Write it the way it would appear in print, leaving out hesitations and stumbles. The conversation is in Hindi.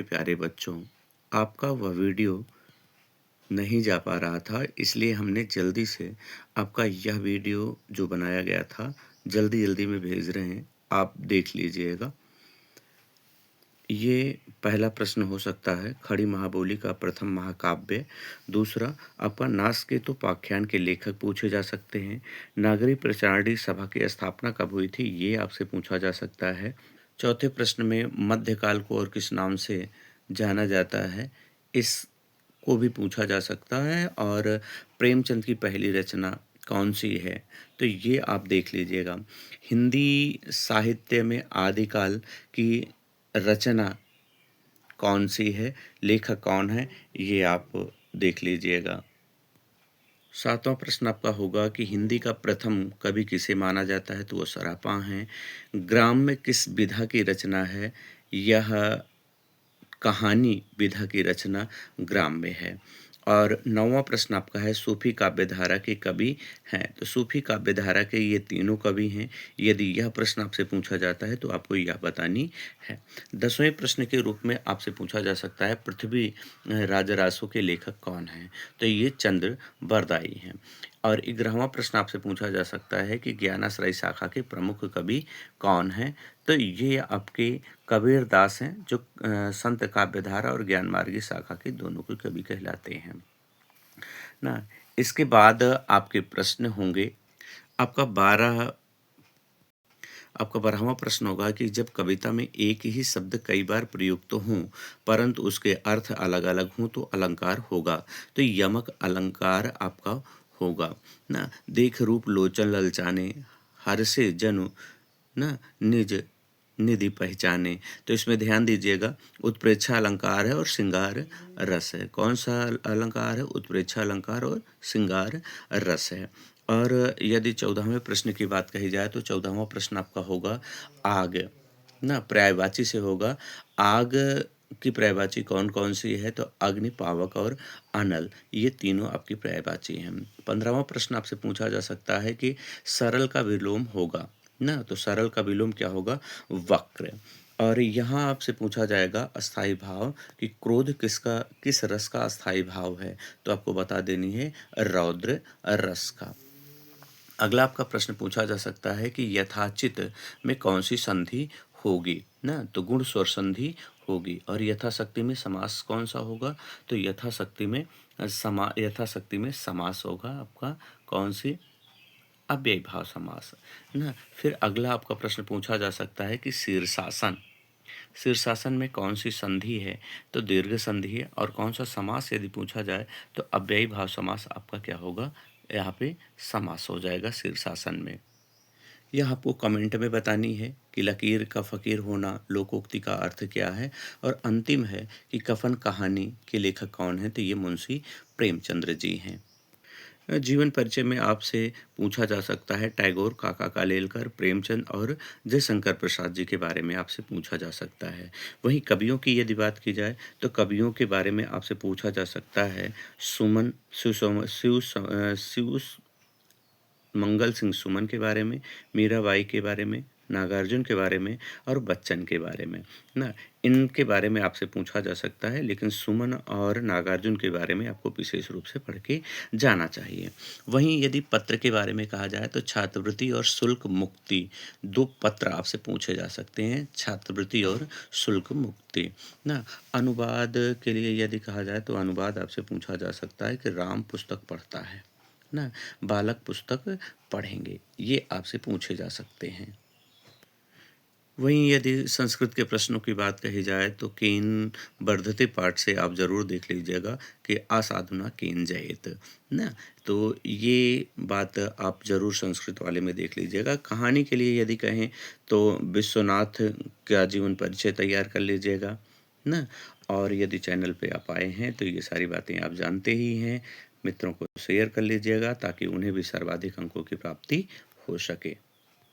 प्यारे बच्चों, आपका वह वीडियो नहीं जा पा रहा था, इसलिए हमने जल्दी से आपका यह वीडियो जो बनाया गया था, जल्दी-जल्दी में भेज रहे हैं, आप देख लीजिएगा। ये पहला प्रश्न हो सकता है, खड़ी महाबोली का प्रथम महाकाव्य। दूसरा, आपका नासकेतुपाख्यान के लेखक पूछे जा सकते हैं। नागरी प्रचारणी सभा की स्थापना कब हुई थी? ये आपसे पूछा जा सकता है। चौथे प्रश्न में मध्यकाल को और किस नाम से जाना जाता है? इसको भी पूछा जा सकता है। और प्रेमचंद की पहली रचना कौन-सी है? तो ये आप देख लीजिएगा। हिंदी साहित्य में आदिकाल की रचना कौन-सी है? लेखक कौन है? ये आप देख लीजिएगा। सातवां प्रश्न आपका होगा कि हिंदी का प्रथम कवि किसे माना जाता है? तो वो सरापा हैं। ग्राम्य किस विधा की रचना है? यह कहानी विधा की रचना ग्राम्य है। और 9वां प्रश्न आपका है, सूफी काव्यधारा के कवि हैं। तो सूफी काव्यधारा के ये तीनों कवि हैं। यदि यह प्रश्न आपसे पूछा जाता है तो आपको यह बतानी है। 10वें प्रश्न के रूप में आपसे पूछा जा सकता है, पृथ्वी राजरासो के लेखक कौन हैं? तो ये चंद्र बरदाई हैं। और 11वां प्रश्न आपसे पूछा जा सकता है कि ज्ञानाश्रय शाखा के प्रमुख कवि कौन हैं? तो ये आपके कबीर दास हैं, जो संत काव्यधारा और ज्ञानमार्गी शाखा के दोनों के कवि कहलाते हैं ना। इसके बाद आपके प्रश्न होंगे, आपका 12वां प्रश्न होगा कि जब कविता में एक ही शब्द कई बार प्रयुक्त हों परंतु उसके अर्थ अलग-अलग हों तो अलंकार होगा। तो यमक अलंकार आपका होगा ना। देख रूप लोचन ललचाने, हर्षे जनु ना निज निधि पहचाने। तो इसमें ध्यान दीजिएगा, उत्प्रेक्षा अलंकार है और श्रृंगार रस है। कौन सा अलंकार है? उत्प्रेक्षा अलंकार और श्रृंगार रस है। और यदि 14वें प्रश्न की बात कही जाए तो 14वां प्रश्न आपका होगा आग ना, पर्यायवाची से होगा। आग की पर्यायवाची कौन-कौन सी है? तो अग्नि, पावक और अनल, ये तीनों आपकी पर्यायवाची हैं। 15वां प्रश्न आपसे पूछा जा सकता है कि सरल का विलोम होगा ना, तो सरल का विलोम क्या होगा? वक्र। और यहाँ आपसे पूछा जाएगा अस्थाई भाव कि क्रोध किस रस का अस्थाई भाव है? तो आपको बता देनी है रौद्र रस का। अगला आपका प्रश्न पूछा जा सकता है कि यथाचित में कौन सी संधि होगी ना, तो गुण स्वर संधि होगी। और यथाशक्ति में समास कौन सा होगा? तो यथाशक्ति में समास होगा आपका कौन सी? अव्ययी भाव समास ना। फिर अगला आपका प्रश्न पूछा जा सकता है कि शीर्षासन में कौन सी संधि है? तो दीर्घ संधि है। और कौन सा समास यदि पूछा जाए तो अव्ययी भाव समास आपका क्या होगा? यहाँ पे समास हो जाएगा शीर्षासन में। यह आपको कमेंट में बतानी है कि लकीर का फ़कीर होना लोकोक्ति का अर्थ क्या है। और अंतिम है कि कफन कहानी के लेखक कौन हैं? तो ये मुंशी प्रेमचंद्र जी हैं। जीवन परिचय में आपसे पूछा जा सकता है टैगोर, काका कालेलकर, प्रेमचंद और जयशंकर प्रसाद जी के बारे में आपसे पूछा जा सकता है। वहीं कवियों की यदि बात की जाए तो कवियों के बारे में आपसे पूछा जा सकता है सुमन शिव मंगल सिंह सुमन के बारे में, मीराबाई के बारे में, नागार्जुन के बारे में और बच्चन के बारे में ना। इनके बारे में आपसे पूछा जा सकता है, लेकिन सुमन और नागार्जुन के बारे में आपको विशेष रूप से पढ़ के जाना चाहिए। वहीं यदि पत्र के बारे में कहा जाए तो छात्रवृत्ति और शुल्क मुक्ति, 2 पत्र आपसे पूछे जा सकते हैं, छात्रवृत्ति और शुल्क मुक्ति ना। अनुवाद के लिए यदि कहा जाए तो अनुवाद आपसे पूछा जा सकता है कि राम पुस्तक पढ़ता है ना, बालक पुस्तक पढ़ेंगे, ये आपसे पूछे जा सकते हैं। वहीं यदि संस्कृत के प्रश्नों की बात कही जाए तो केन वर्धते पाठ से आप ज़रूर देख लीजिएगा कि असाधुना केन जयेत ना। तो ये बात आप ज़रूर संस्कृत वाले में देख लीजिएगा। कहानी के लिए यदि कहें तो विश्वनाथ का जीवन परिचय तैयार कर लीजिएगा ना। और यदि चैनल पे आप आए हैं तो ये सारी बातें आप जानते ही हैं। मित्रों को शेयर कर लीजिएगा ताकि उन्हें भी सर्वाधिक अंकों की प्राप्ति हो सके।